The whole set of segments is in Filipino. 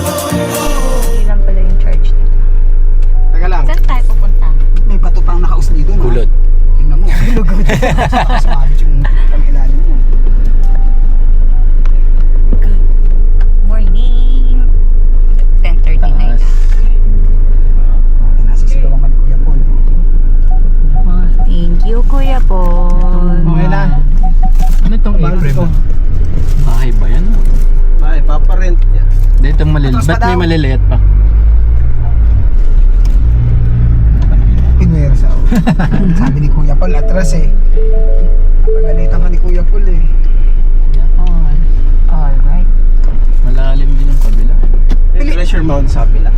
Ilan pala yung charge dito? Teka lang. Saan tayo pupunta? May bato pang nakaus dito, no? Kulot. Tingnan mo, hulog. Sumabit yung pang-ilalim mo. Good morning. 10:30 na yun. Nasisigawan ka ni Kuya Paul. Thank you, Kuya Paul. Okay na. Ano itong apron mo? Bahay ba yan? Ay, paparent niya. Dito maliliit. Tapos Ba't pa may daw? maliliit pa? Pinwersa. Sabi ni Kuya Paul, atras eh. Napagalitan ka ni Kuya Paul eh. Yan. Alright. Malalim din yung kabila. May pressure mount sa kabila.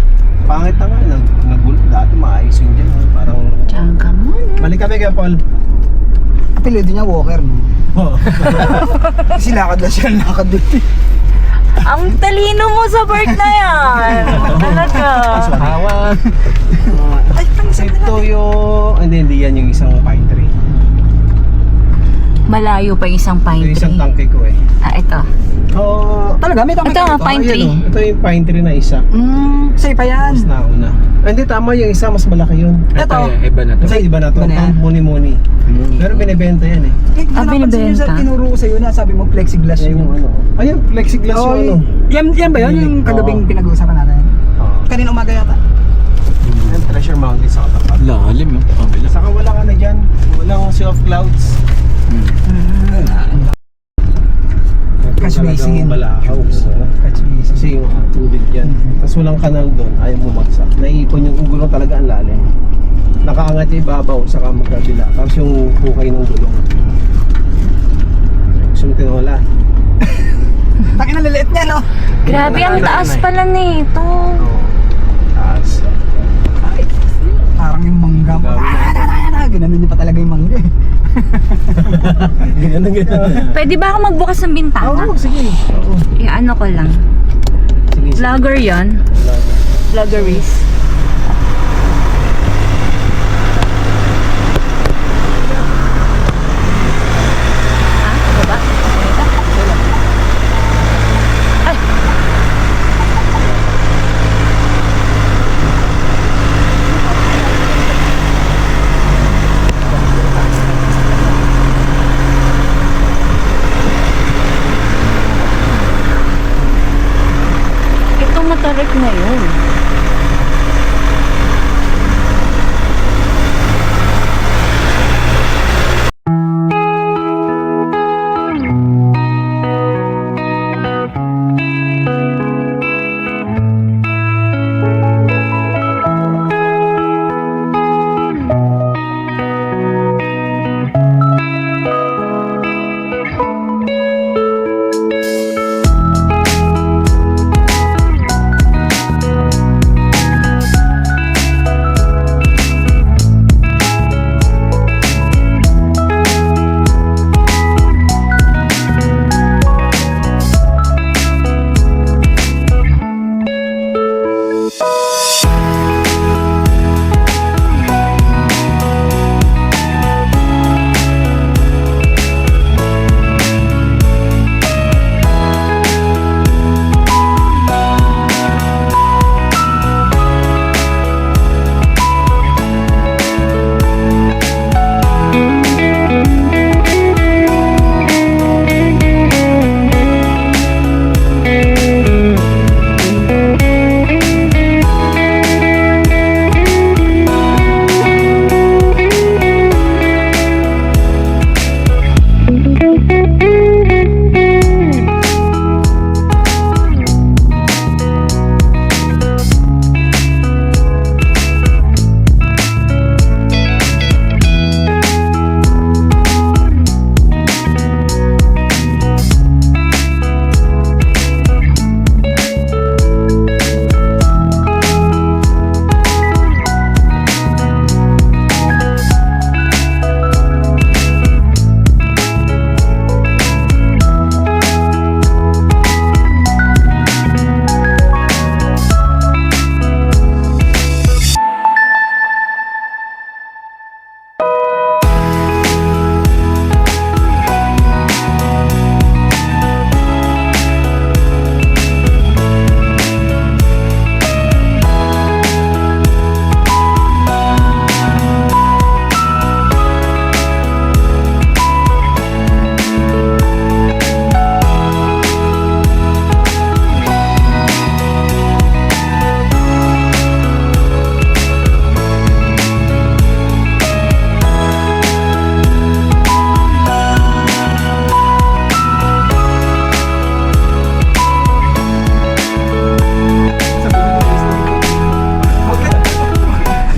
Pangit na nga. Nagulog dati maayos yun dyan. Parang... Diyan ka muna. Balik kami kay Paul. Apelido niya Walker, no? Oo. Kasi lakad lang siya, lakad dito. Ang talino mo sa part na yan. Talaga. Hawan. Ay, pangisan na Ito yung... Hindi yan yung isang pine tree. Malayo pa yung isang Ito pine yung isang tree. tangke ko eh. Ah, ito. Oo. Talaga, may tama Ito nga, dito. pine Ayan, tree. oh. Ito yung pine tree na isa. Sa'yo pa yan. Mas nauna. Hindi, tama yung isa. Mas malaki yun. Ito. Iba na to. Kasi iba na to. Iba na yan. Muni-muni. Pero binibenta yan eh. Ah, binibenta? Tinuro ko sa'yo na sabi mo plexiglass Yan yung ano. Ayun, plexiglass Oh, yung ano. yan ba yun? Yung kagabing pinag-uusapan natin? Oo. Kanina umaga yata. Yan, pressure mounted sa katapat. Lalim yung kabila. Saka walang ano dyan. Walang sea of clouds. Catch Talagang basin. Malakaw. Catch basin. Kasi yung tubig dyan. Tapos walang kanal doon. Ayaw bumagsak. Naiipon yung gulong talaga ang lalim. Nakaangat yung ibabaw saka magkabila. Tapos yung hukay ng gulong. Gusto mo tinola. Takin na liliit niya, no? Grabe, ang taas pala nito. Taas. Parang yung mangga. Ginanon niya pa talaga yung mangga eh. Ganyan. Pwede ba ako magbukas ng bintana? Oo, sige. Oo. Ano ko lang. Sige. Vlogger yan. Vloggeries. Ito matarik na yun.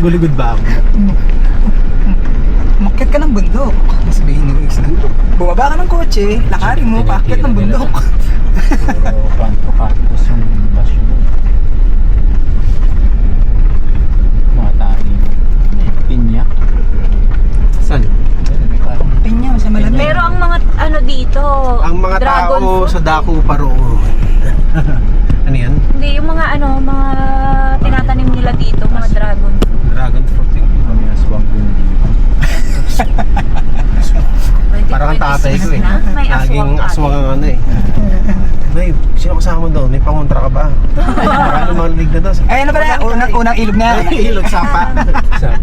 Nagulugod ba ako? Umakyat ka ng bundok. Sabihin ni Luis na. Bumaba ka ng kotse, lakarin mo, paakyat ng bundok. Puro kanto-kantos yung basyo. Mga tani. Pinya. Saan? Parang Pinya, sa malamig. Pero ang mga ano dito, Ang mga dragon tao fruit. sa dako pa roon. Ano yan? Hindi, yung mga ano, mga tinatanim nila dito, mga dragon fruit. Dragon fruit. kami aswang kundi. Pwede- Parang ang pwede tatay ko eh. na. May Laging aswang aswang ang ano eh. May, sino kasama doon? May pangontra ka ba? Parang lumalig na doon. Ay, ano pala? Unang ilog na. Ilog sapa.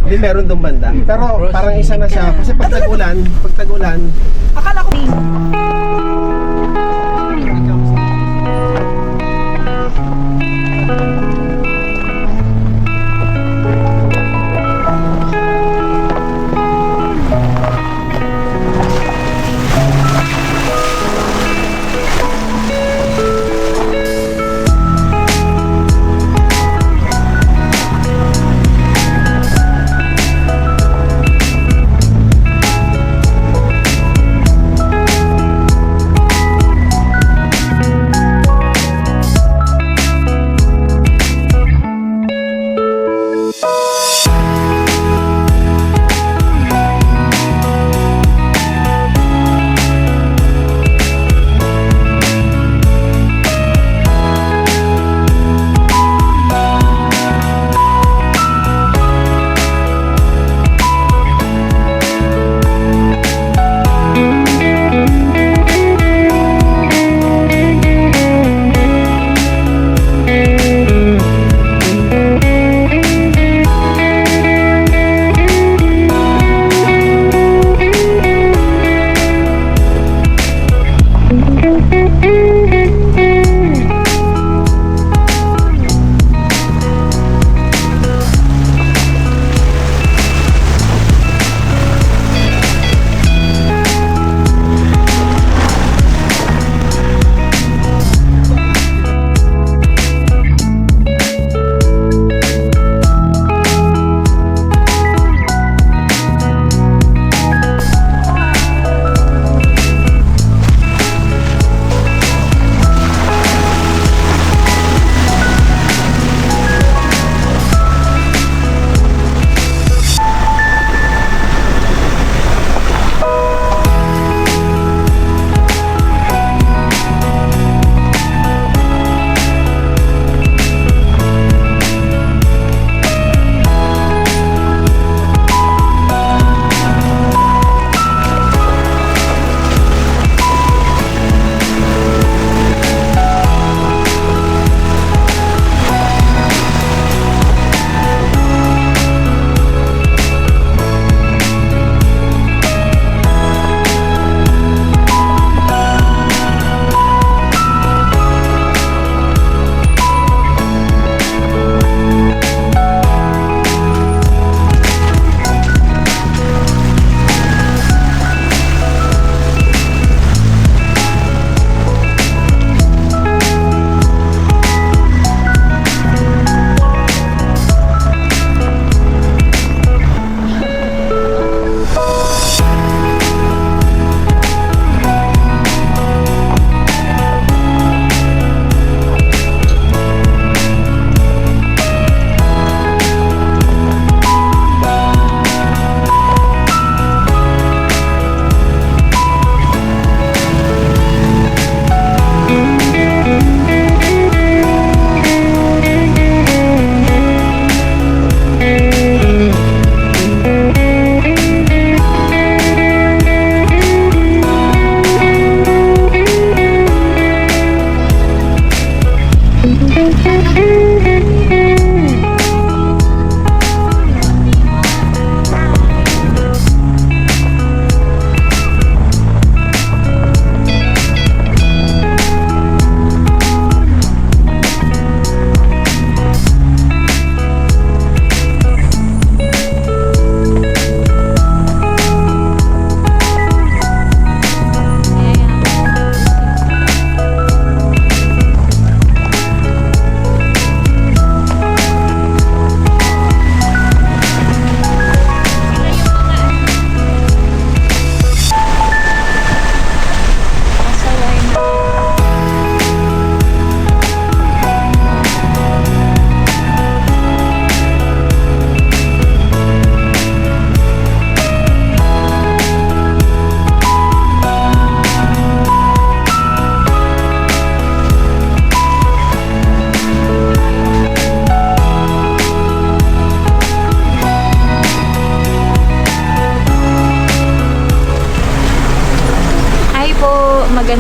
Hindi meron doon banda. Pero parang isa na siya. Kasi pag tag-ulan, Akala ko.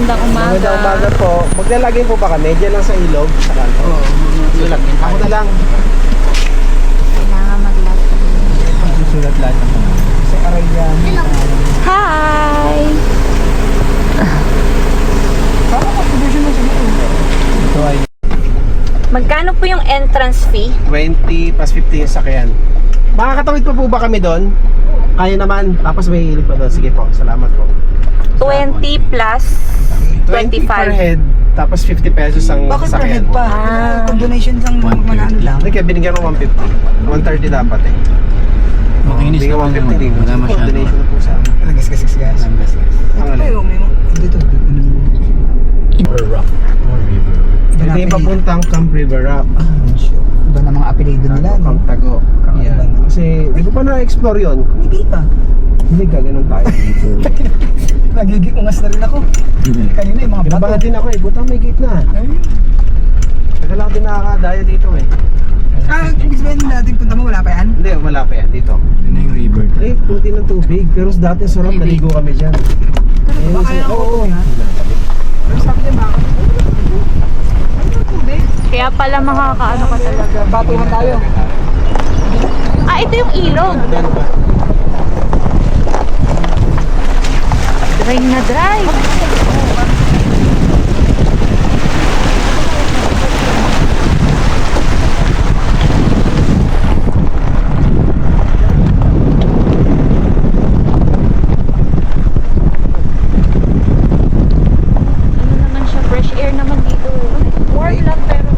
Magandang umaga. Magandang umaga po. Maglalagay po ba kami? Diyan lang sa ilog. Sa kanto. Oo. Sulat. Ako na lang. Kailangan maglagay. Susulat lahat ng pangalan. Sa Arayan. Hi! Parang contribution mo siguro. Ito ay Magkano po yung entrance fee? 20 plus 50 yung sakyan. Makakatawid pa po ba kami doon? Kaya naman. Tapos may ilip pa doon. Sige po. Salamat po. 20 plus 20 per 25. head. Tapos 50 pesos ang Bakit per head sakyan. pa? Ah. Kung donations ang 130. manano lang. Hindi kaya binigyan ko 150. 130 dapat eh. makinis Bigyan naman 150 din. Wala masyado. Donation na po sa amin. Nagasgas guys. Ang gas. Ang alin? Pero may dito. Or rock. Or river. Ito yung papuntang Camp River Rock. Iba na mga apelido nila. Camp No? Tago. Kakaiba Yan. na. Kasi di ko pa na-explore yun. Hindi pa. Hindi ka, ganun tayo dito. Nagiging ungas na rin ako. Kanina yung mga Kinabahan bato. din ako eh. Butang may gate na. Tagal ako din nakakadayo dito eh. Ibig sabihin natin punta mo, wala pa yan? Hindi, wala pa yan dito. Yun na yung river. Eh, puti ng tubig. Pero dati sarap, naligo kami dyan. Ba kaya ako Oo. yan? Pero sabi niya baka. Ano yung tubig? Kaya pala makakaano ka talaga. Batuhan tayo. Ah, ito yung ilog. Drive na drive. Ano naman siya, fresh air naman dito. Warm lang pero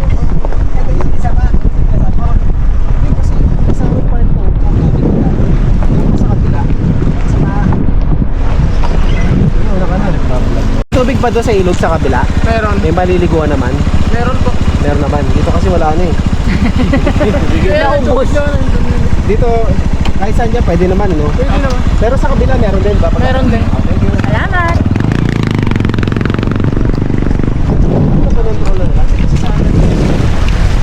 Ito yung isa pa. Hindi kasi kasama pa rin po. Sa kabila. Sa Tubig pa doon sa ilog sa kabila? Meron. May maliliguan naman? Meron po. Meron naman. Dito kasi wala na eh. naubos. Dito, kahit saan dyan, pwede naman, no? Pwede naman. Pero sa kabila, meron din ba? Meron din. Thank you. Salamat. Ito pa ng drone na. Kasi sa akin.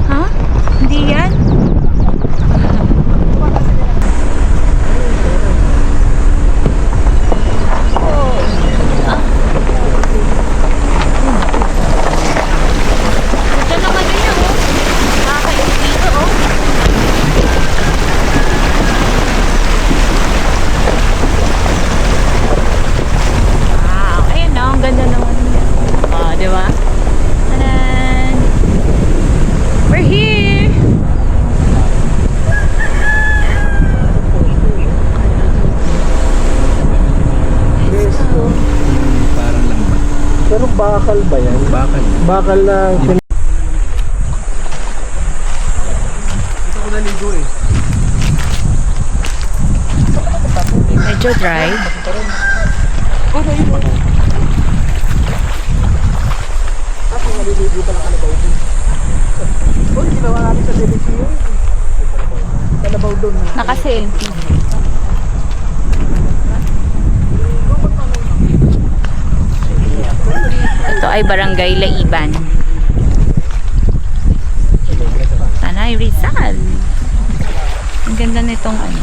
Ha? Hindi yan? Ito naman din yan, oh. Nakakainis dito, oh. Wow, ayun na, ang ganda naman yan. Oh, di ba? Tadan! We're here! Parang lambat. Pero bakal ba yan? Bakal. Bakal na... Dito ko naligo eh. Medyo dry. Kung ginawa namin sa DBCU. Kalabaw doon. Naka-selfie. Ito ay Barangay Laiban. Tanay Rizal. Ang ganda nitong ano.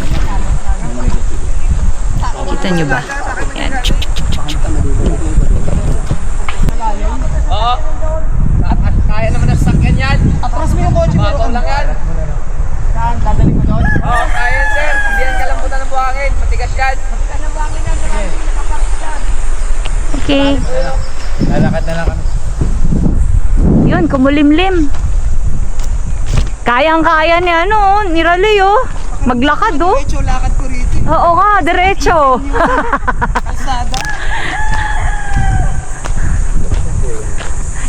Kita nyo ba? Yan. Oo. Kaya naman ang sakyan yan. Atras mo yung kotse pero Babaw lang yan. saan? Dadali mo doon? Oo, kaya yan, sir. Hindi yan kalambutan ng buhangin. Matigas yan. Okay. Lalakad na lang kami. Yun, kumulimlim. Kayang-kaya ni ano, ni Raleigh, oh. Maglakad, oh. Diretso, lakad ko rito. Oo nga, diretso. Kalsada.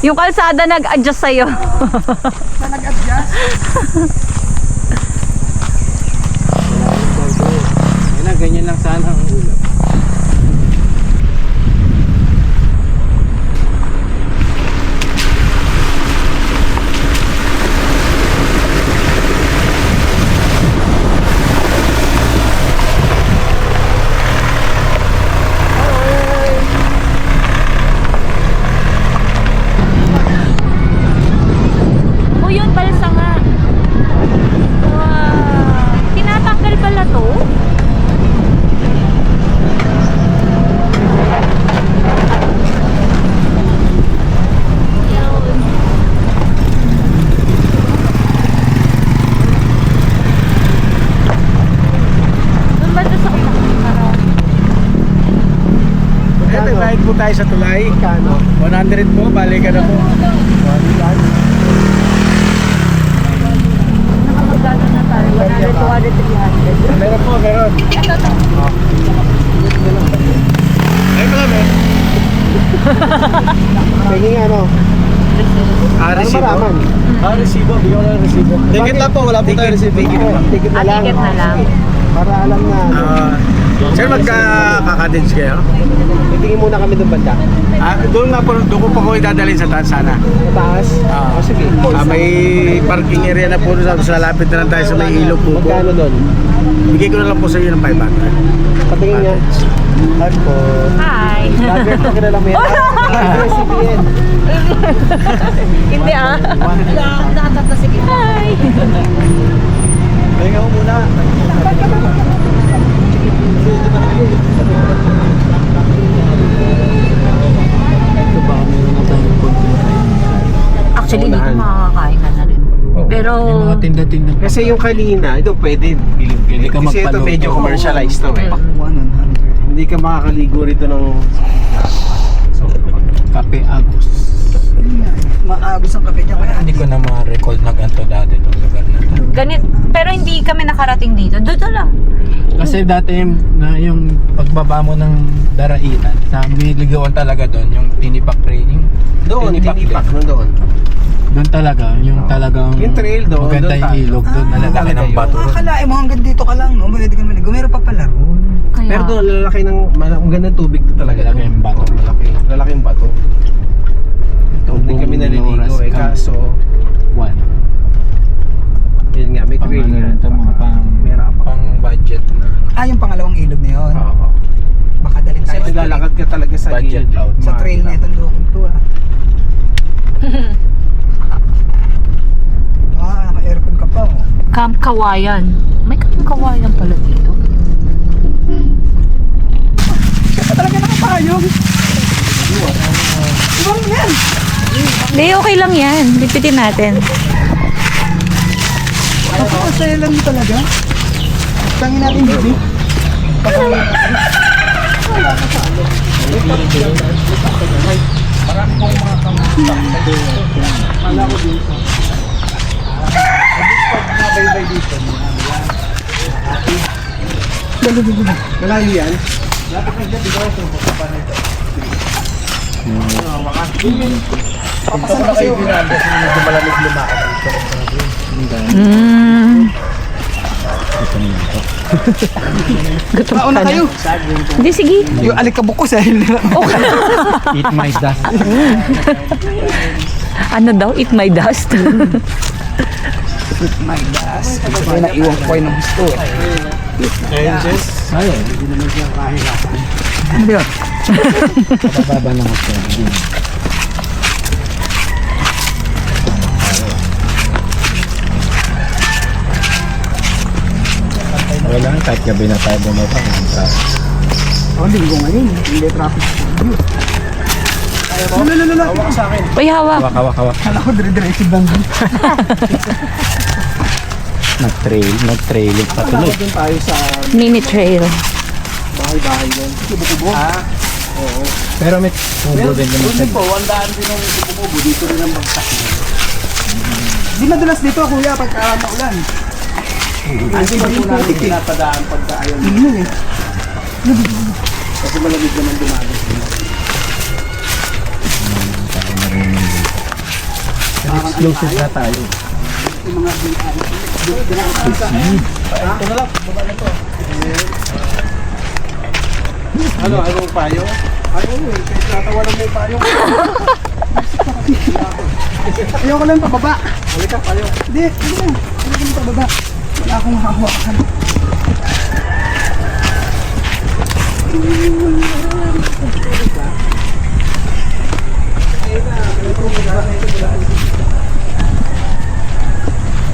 Yung kalsada nag-adjust sa'yo. Na nag-adjust. Yan na, ganyan lang sana ang ulo. tayo sa tulay. Kano? 100 po, balikan na po. Nakamagkano na tayo? 100, 200, 300. Meron po, meron. Ito to. Ay, marami. Tingin ano? Resibo. Maraman. Resibo. Bigyan ko ng resibo. Ticket lang po, wala po tayo resibo. Ticket na lang. Ticket na lang. Para alam na. Sir, magka-cottage kayo? Titingin muna kami doon banda. Doon nga po, doon ko pa ko idadalhin sa taas sana. Sa taas? Sige. May parking area na po doon sa lapit na lang tayo sa may ilog po. Magkano doon? Bigay ko na lang po sa iyo ng 500. Patingin niya. Hi po. Hi. Lager na kilala mo yan. CBN. Hindi ah. Hi. Pahinga mo muna. Actually, dito makakakain ka na rin. Pero, Yung mga tinda-tinda. Kasi yung kanina, ito pwede. Pili ka Kasi ito magpaluto. medyo commercialized to eh. Hindi ka makakaligo rito ng... Kape Agos. Maagos ang kape niya kaya. Hindi ko na ma-recall na ganito dati itong lugar na ito. ganit. Pero hindi kami nakarating dito. Doon lang. Kasi dati yung pagbaba mo ng daraitan, sa miligawan talaga doon, yung tinipak training. Doon, tinipak nun doon. Doon talaga, yung talagang Yung trail doon, maganda doon yung tayo. ilog doon, malalaki ng bato. Akalain mo hanggang dito ka lang, no? Pwede ka maligo. Meron pa pala ron. Kaya, Pero doon, lalaki ng... Magandang tubig doon talaga. Lalaki yung bato. Lalaki yung bato. Doon din kami naliligo eh. Kaso, One. yun nga, may Pang trail ano nga. rin ito, mga pang budget na Yung pangalawang ilog na yun. Oo. Baka dalhin Kasi tayo. naglalakad ka talaga sa budget gilid. out. Sa trail na itong lukong to, naka-aircon ka pa, oh. Camp Kawayan. May Camp Kawayan pala dito. Talaga nakapayong. Ibang yan. Hindi, okay lang yan. Lipitin natin. Masaya lang talaga. Tangin natin bibi. Malayo yan. Papasan na kayo. Gutom Mauna ka na. kayo. Hindi, sige. Yung alikabok ko sa Eat my dust. Ano daw? Eat my dust. my gosh. May naiwan ko kayo ng gusto. Ayun. Ano ba yun? Bababa ng hotel. Wala lang, kahit gabi na tayo bumaba. Linggo ngayon. Hindi traffic. Lululula. Hawak sa akin. Uy, hawak. Hawak. Kala ko dire-diretso lang. Nag-trailing pa tuloy. Doon tayo sa Mini trail. bahay-bahay doon. Kubo-kubo. Pero may tubo din naman sa Po, wandaan din ng kubo-kubo. Dito rin ang bagsak. Di madalas dito, kuya, pagka maulan. Hindi ba po namin pinapadaan pagka ayaw mo? Tingnan eh. Kasi malamig naman dumagat. exclusive na tayo. Ano? Anong payo? Ayaw mo eh. Kahit natawanan mo yung payo. Ayoko lang pababa. Halika, payo. Hindi lang. Ayoko lang pababa. Wala akong hahawakan.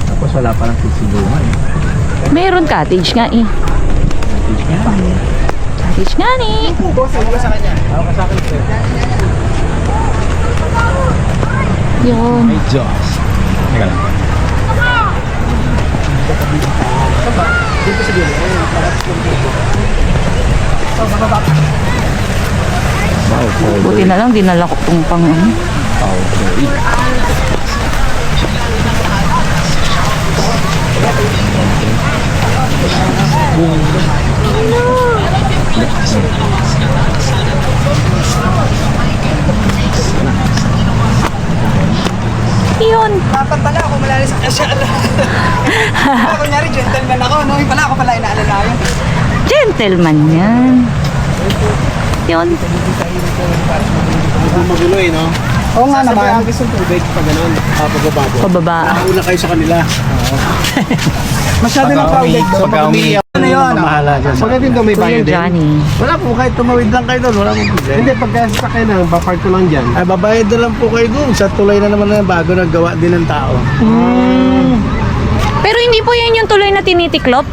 Tapos wala pa lang sisilungan. Meron cottage nga eh. Cottage nga ni. Boss, ano ka sa kanya? Ako ka sa akin. Yun. May Diyos. Teka lang. Dito sa gilid. Ayun, para sa Buti na lang, dinala ko itong pang ano. Yun. Dapat pala ako malala sa kasyala. Kunyari, gentleman ako, no? Yung pala ako pala inaalala yun. Gentleman yan. Yun. Magulo eh, no? Oo nga naman. Gusto ng tubig pag ganun. Pagbababo. Pababa. Una kayo sa kanila. Masyado na crowded. Pagka umiiyak, Ano yun? mahala dyan. Pagka din daw may Kuya bayo din. Johnny. Wala po, kahit tumawid lang kayo doon, wala pong problema. Hindi, pagka sa kayo na, bapark ko lang dyan. Ay, babayad na lang po kayo doon. Sa tulay na naman na bago naggawa din ng tao. Pero hindi po yan yung tuloy na tinitiklop?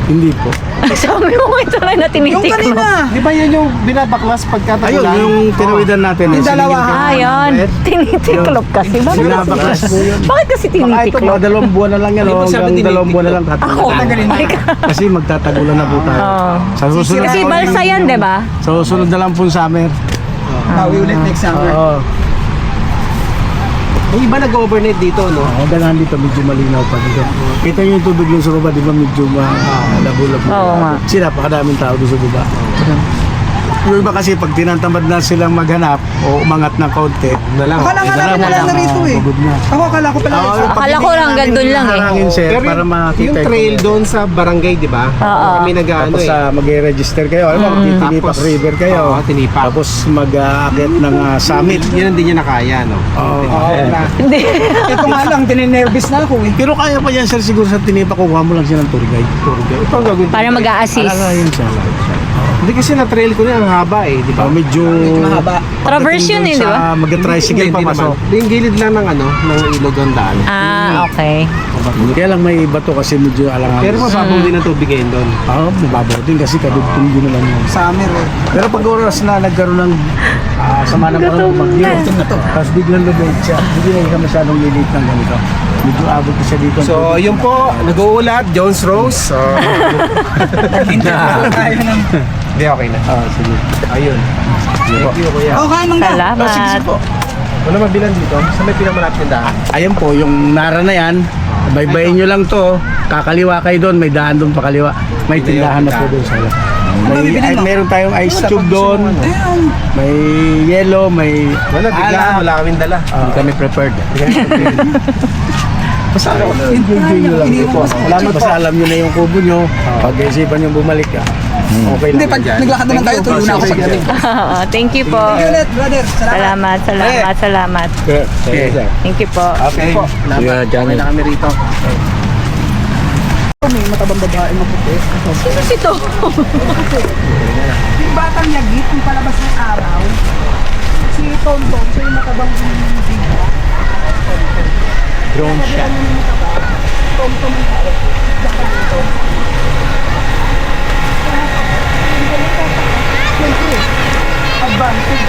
Hindi po. Sabi mo may tuloy na Yung tinitiklop. kanina. Di ba yun yung binabaklas pagka Ayun, tagulan? yung tinawidan natin. Yung dalawa, Ah, yun. Tinitiklop kasi. Bakit Binabaklas po yun. Bakit kasi Baka ito, mga tinitiklop? 2 buwan na lang yan. Hindi o, mo sabi hanggang 2 buwan na lang Ako. tatanggalin. Ay, ka. Kasi magtatagulan na po tayo. Oo. Sa susunod Kasi balsa yan, di ba? Sa susunod na lang po summer. Bawi ulit next summer. Oo. Yung iba nag-overnight dito, no? Ang ganahan dito, medyo malinaw pa dito. Kita nyo yung tubig yung sa baba, di ba medyo malabo-labo. Oo nga. Kasi napakadaming tao doon sa baba. Yung iba kasi pag tinatamad na silang maghanap o umangat ng kaunti, Na lang. Akala nga namin wala na rito eh. pagod na. Ako akala ko pala. Akala ko lang gandun lang eh. Harangin, sir, Pero para makita yung yung trail kung- doon sa barangay, di ba? Oo. Kami nag-ano Tapos eh. mag-register kayo. Alam mo, Tinipak Tapos- River kayo. Oo, Tinipak. Tapos mag-aakit ng summit. Yun hindi niya nakaya, no? Oo. Hindi. Ito nga lang, tininervous na ako eh. Pero kaya pa yan, sir, siguro sa Tinipak, kukuha mo lang siya ng tour guide. Ito ang gagawin. Para mag-a-assist. Yun siya. Hindi kasi na-trail ko na ang haba eh, di ba? Medyo Mahaba. Traverse yun eh, di ba? Mag-tricycle pa Hindi pasok. naman. Yung gilid lang ng ano, ng ilog ang daan. Ah, okay. Kaya lang may bato kasi medyo alangan. Pero mababaw din ang tubig ngayon doon. Oo, mababaw din kasi kadugtong din naman yun. Summer eh. Pero pag oras na nagkaroon ng sama ng parang bagyo, tapos biglang lumit siya, hindi na siya masyadong lilit ng ganito. Medyo abot ko siya dito. So, yun po, nag-uulat, Jones Rose. Hindi, okay na. Sige. Ayun. Thank you, kuya. Oh, kain mangga. Salamat. Wala mabilan dito, sa may pinakamalapit ng daan. Ayan po, yung nara na yan, baybayin nyo lang to, kakaliwa kayo doon, may daan doon pakaliwa. May tindahan na po doon sa loob. Meron tayong ice tube doon, may yellow, may Wala, bigla, alak. wala kaming dala. Hindi kami prepared. Basta enjoy nyo lang po. Salamat basta alam nyo na yung kubo nyo. Pag-isipan nyo bumalik ka. Okay Hindi, lang. pag naglakad naman tayo, tuloy na ako sa galing. Thank you po. Thank you ulit, brother. Salamat. Salamat. Okay. Thank you po. Okay. Sige, Johnny. na kami rito. May matabang babae maputi. Sino si to? Yung batang yagit, yung palabas ng araw, si Tonton, siya yung matabang bigla. Drone shot. Tonton, daka dito. Siyempre, advantage.